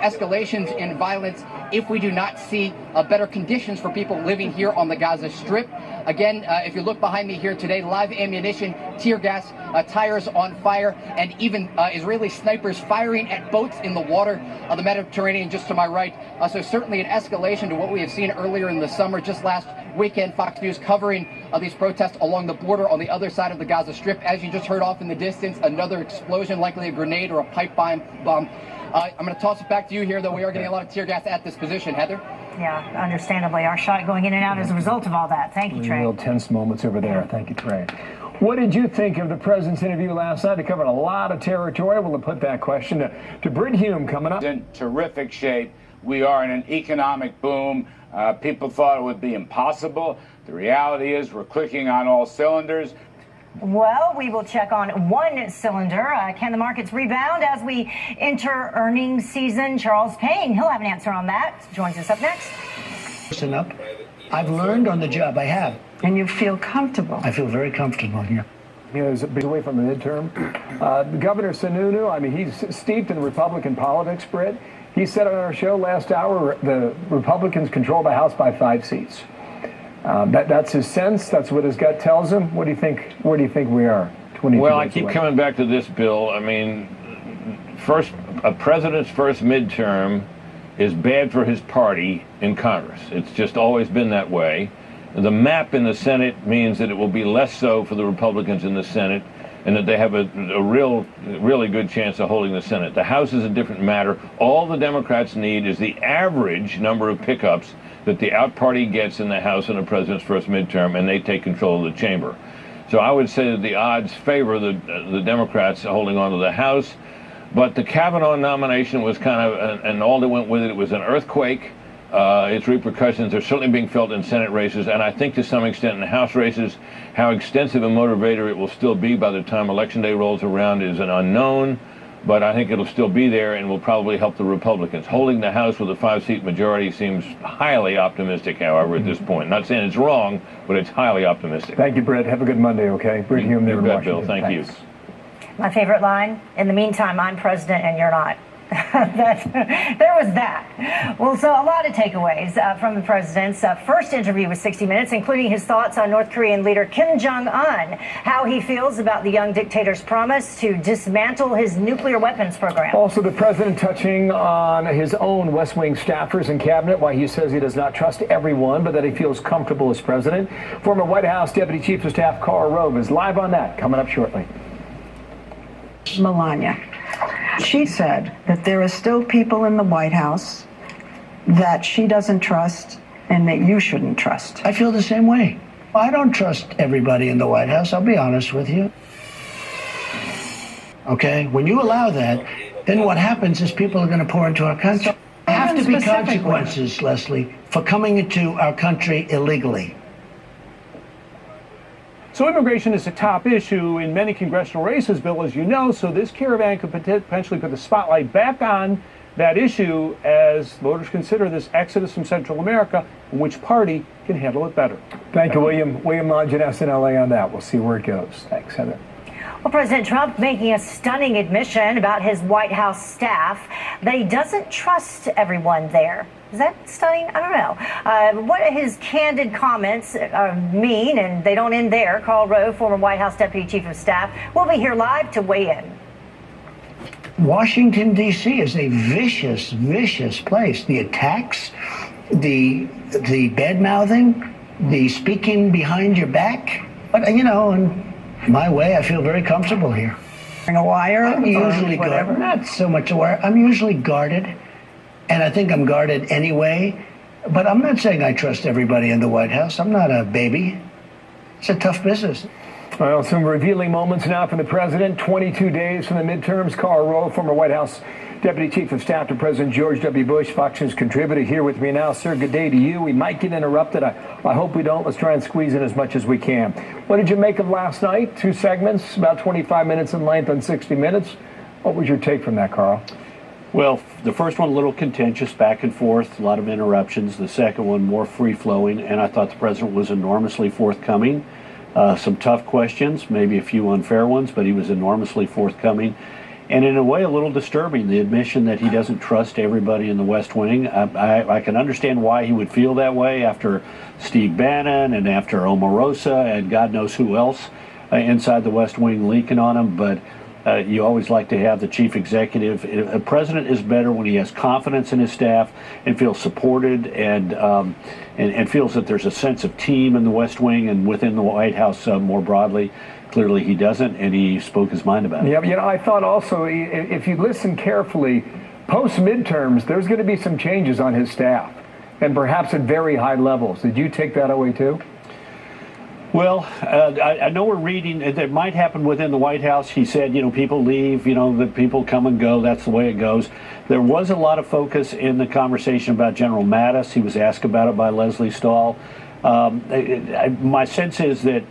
escalations in violence if we do not see better conditions for people living here on the Gaza Strip. Again, if you look behind me here today, live ammunition, tear gas, tires on fire, and even Israeli snipers firing at boats in the water of the Mediterranean just to my right. So certainly an escalation to what we have seen earlier in the summer. Just last weekend, Fox News covering these protests along the border on the other side of the Gaza Strip. As you just heard off in the distance, another explosion, likely a grenade or a pipe bomb. I'm going to toss it back to you here, though. We are getting a lot of tear gas at this position. Heather? Yeah, understandably. Our shot going in and out as a result of all that. Thank you, Trey. Real tense moments over there. Thank you, Trey. What did you think of the president's interview last night? It covered a lot of territory. We'll put that question to Britt Hume coming up. In terrific shape. We are in an economic boom. People thought it would be impossible. The reality is we're clicking on all cylinders. Well, we will check on one cylinder. Can the markets rebound as we enter earnings season? Charles Payne, he'll have an answer on that. Joins us up next. Listen up. I've learned on the job. I have. And you feel comfortable? I feel very comfortable here. You know, he's away from the midterm. Governor Sununu, I mean, he's steeped in Republican politics, Britt. He said on our show last hour the Republicans control the House by 5 seats. That's his sense. That's what his gut tells him. What do you think? Where do you think we are? Well, I keep coming back to this, Bill. I mean, a president's first midterm is bad for his party in Congress. It's just always been that way. The map in the Senate means that it will be less so for the Republicans in the Senate, and that they have a really good chance of holding the Senate. The House is a different matter. All the Democrats need is the average number of pickups that the out party gets in the House in the president's first midterm, and they take control of the chamber. So I would say that the odds favor the Democrats holding on to the House. But the Kavanaugh nomination was kind of, and all that went with it, it was an earthquake. Its repercussions are certainly being felt in Senate races, and I think to some extent in the House races. How extensive a motivator it will still be by the time Election Day rolls around is an unknown, but I think it'll still be there and will probably help the Republicans. Holding the House with a 5-seat majority seems highly optimistic, however, at this point. Not saying it's wrong, but it's highly optimistic. Thank you, Britt. Have a good Monday, okay? Britt Hume there in Washington. Bill. Thank you. My favorite line, in the meantime, I'm president and you're not. There was that. Well, so a lot of takeaways from the president's first interview with 60 Minutes, including his thoughts on North Korean leader Kim Jong-un, how he feels about the young dictator's promise to dismantle his nuclear weapons program. Also, the president touching on his own West Wing staffers and cabinet, why he says he does not trust everyone, but that he feels comfortable as president. Former White House Deputy Chief of Staff Karl Rove is live on that, coming up shortly. Melania. She said that there are still people in the White House that she doesn't trust and that you shouldn't trust. I feel the same way. I don't trust everybody in the White House. I'll be honest with you. Okay? When you allow that, then what happens is people are going to pour into our country. There have to be consequences, Leslie, for coming into our country illegally. So immigration is a top issue in many congressional races, Bill, as you know, so this caravan could potentially put the spotlight back on that issue as voters consider this exodus from Central America and which party can handle it better. Thank you, William. William Longinus in LA on that. We'll see where it goes. Thanks, Heather. Well, President Trump making a stunning admission about his White House staff that he doesn't trust everyone there. Is that stunning? I don't know. What his candid comments mean, and they don't end there. Karl Rove, former White House Deputy Chief of Staff, will be here live to weigh in. Washington, D.C. is a vicious, vicious place. The attacks, the bad-mouthing, the speaking behind your back. But, you know, in my way, I feel very comfortable here. A wire? I'm usually guarded. Not so much a wire. I'm usually guarded. And I think I'm guarded anyway. But I'm not saying I trust everybody in the White House. I'm not a baby. It's a tough business. Well, some revealing moments now from the president. 22 days from the midterms. Karl Rove, former White House Deputy Chief of Staff to President George W. Bush, Fox News contributor, here with me now. Sir, good day to you. We might get interrupted. I hope we don't. Let's try and squeeze in as much as we can. What did you make of last night? 2 segments, about 25 minutes in length on 60 Minutes. What was your take from that, Karl? Well, the first one a little contentious, back and forth, a lot of interruptions. The second one more free-flowing, and I thought the president was enormously forthcoming. Some tough questions, maybe a few unfair ones, but he was enormously forthcoming. and in a way a little disturbing, the admission that he doesn't trust everybody in the West Wing. I can understand why he would feel that way after Steve Bannon and after Omarosa and God knows who else inside the West Wing leaking on him, but you always like to have the chief executive. A president is better when he has confidence in his staff and feels supported and feels that there's a sense of team in the West Wing and within the White House more broadly. Clearly he doesn't, and he spoke his mind about it. Yeah, I thought also, if you listen carefully, post-midterms, there's going to be some changes on his staff, and perhaps at very high levels. Did you take that away too? Well, I know we're reading that might happen within the White House. He said, people leave, the people come and go. That's the way it goes. There was a lot of focus in the conversation about General Mattis. He was asked about it by Leslie Stahl. My sense is that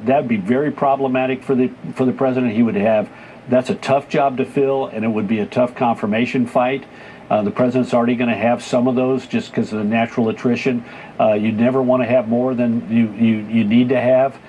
would be very problematic for the president. That's a tough job to fill, and it would be a tough confirmation fight. The president's already going to have some of those just because of the natural attrition. You never want to have more than you need to have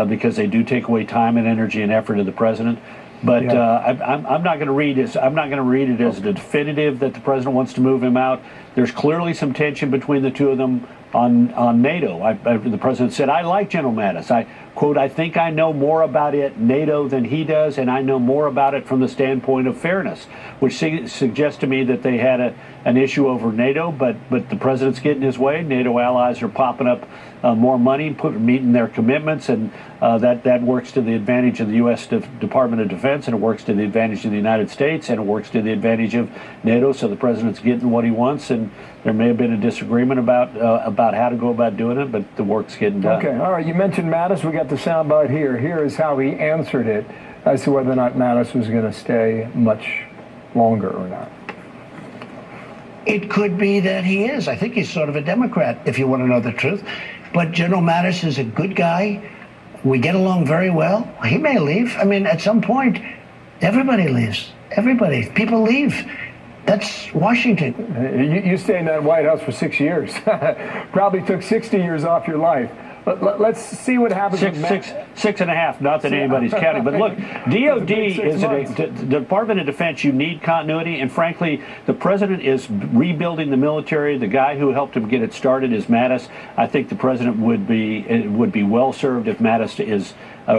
because they do take away time and energy and effort of the president. But I'm not going to read it as definitive that the president wants to move him out. There's clearly some tension between the two of them on NATO. The president said, "I like General Mattis. I think I know more about NATO than he does, and I know more about it from the standpoint of fairness," which suggests to me that they had an issue over NATO, but the president's getting his way. NATO allies are popping up more money, meeting their commitments, and that works to the advantage of the U.S. Department of Defense, and it works to the advantage of the United States, and it works to the advantage of NATO. So the president's getting what he wants, and there may have been a disagreement about how to go about doing it, but the work's getting done. Okay, all right. You mentioned Mattis. We got the soundbite here. Here is how he answered it as to whether or not Mattis was going to stay much longer or not. It could be that he is. I think he's sort of a Democrat, if you want to know the truth. But General Mattis is a good guy. We get along very well. He may leave. I mean, at some point, everybody leaves. Everybody. People leave. That's Washington. You stay in that White House for 6 years. Probably took 60 years off your life. Let's see what happens. Six and a half, not that anybody's counting. But look, DOD is the Department of Defense. You need continuity, and frankly, the president is rebuilding the military. The guy who helped him get it started is Mattis. I think the president would be well served if Mattis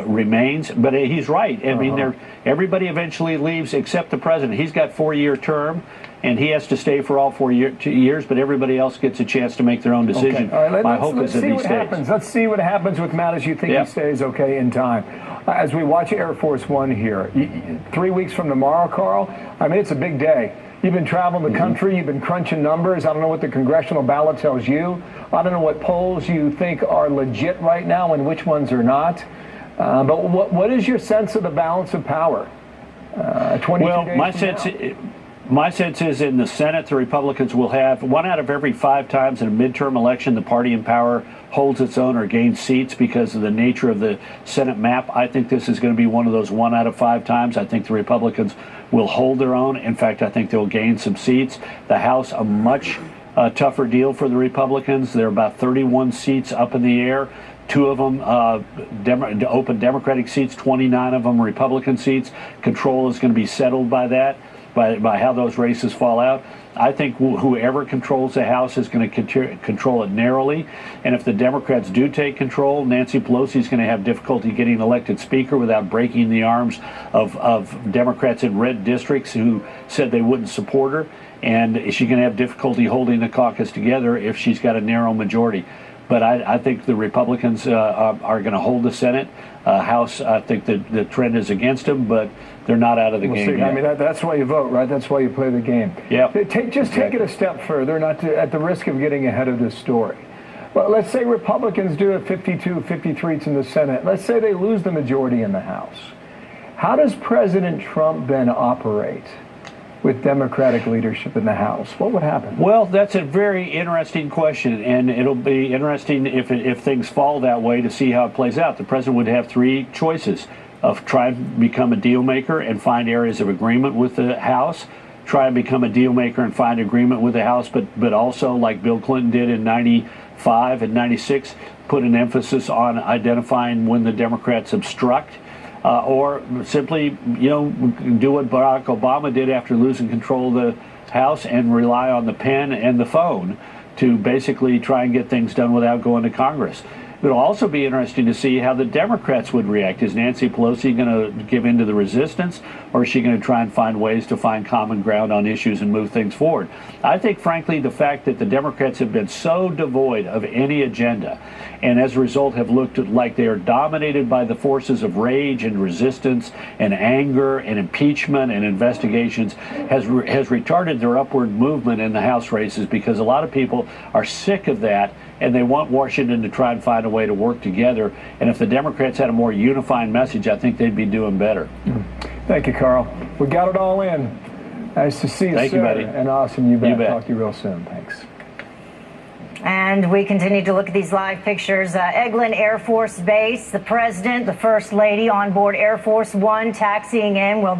remains. But he's right. I mean, everybody eventually leaves except the president. He's got 4-year term, and he has to stay for all 2 years, but everybody else gets a chance to make their own decision. Okay. All right, My hope is that he stays. Let's see what happens with Mattis. You think he stays okay in time. As we watch Air Force One here, 3 weeks from tomorrow, Carl, I mean, it's a big day. You've been traveling the country. You've been crunching numbers. I don't know what the congressional ballot tells you. I don't know what polls you think are legit right now and which ones are not. But what is your sense of the balance of power? 22 days my sense is in the Senate, the Republicans will have 1 out of every 5 times in a midterm election, the party in power holds its own or gains seats because of the nature of the Senate map. I think this is going to be one of those 1 out of 5 times. I think the Republicans will hold their own. In fact, I think they'll gain some seats. The House, a much tougher deal for the Republicans. There are about 31 seats up in the air. 2 of them open Democratic seats, 29 of them Republican seats. Control is going to be settled by that. By how those races fall out. I think whoever controls the House is going to control it narrowly. And if the Democrats do take control, Nancy Pelosi is going to have difficulty getting elected Speaker without breaking the arms of Democrats in red districts who said they wouldn't support her. And she's going to have difficulty holding the caucus together if she's got a narrow majority. But I think the Republicans are going to hold the Senate. House, I think the trend is against them, but they're not out of the game yet. I mean, that's why you vote, right? That's why you play the game. Yeah. Take it a step further, at the risk of getting ahead of this story. Well, let's say Republicans do have 52, 53 in the Senate. Let's say they lose the majority in the House. How does President Trump then operate with Democratic leadership in the House? What would happen? Well, that's a very interesting question, and it'll be interesting if things fall that way to see how it plays out. The president would have 3 choices: of try and become a deal maker and find areas of agreement with the House, try and become a deal maker and find agreement with the House, but also, like Bill Clinton did in 95 and 96, put an emphasis on identifying when the Democrats obstruct. or simply, do what Barack Obama did after losing control of the House and rely on the pen and the phone to basically try and get things done without going to Congress. It'll also be interesting to see how the Democrats would react. Is Nancy Pelosi going to give in to the resistance, or is she going to try and find ways to find common ground on issues and move things forward? I think, frankly, the fact that the Democrats have been so devoid of any agenda and as a result have looked like they are dominated by the forces of rage and resistance and anger and impeachment and investigations has retarded their upward movement in the House races, because a lot of people are sick of that and they want Washington to try and find a way to work together. And if the Democrats had a more unifying message, I think they'd be doing better. Thank you, Carl. We got it all in. Nice to see you, Thank sir. you, buddy. And awesome. You bet. You bet. Talk to you real soon. Thanks. And we continue to look at these live pictures. Eglin Air Force Base, the president, the first lady on board Air Force One taxiing in. We'll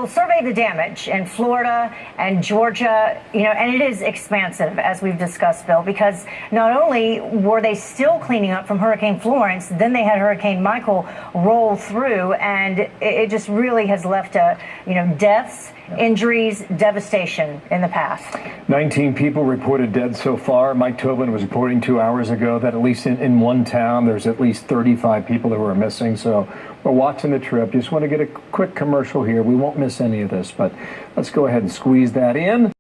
survey the damage in Florida and Georgia, and it is expansive, as we've discussed, Bill, because not only were they still cleaning up from Hurricane Florence, then they had Hurricane Michael roll through, and it just really has left deaths, injuries, devastation in the past. 19 people reported dead so far. Mike Tobin was reporting 2 hours ago that at least in one town there's at least 35 people who are missing. So we're watching the trip. Just want to get a quick commercial here. We won't miss any of this, but let's go ahead and squeeze that in.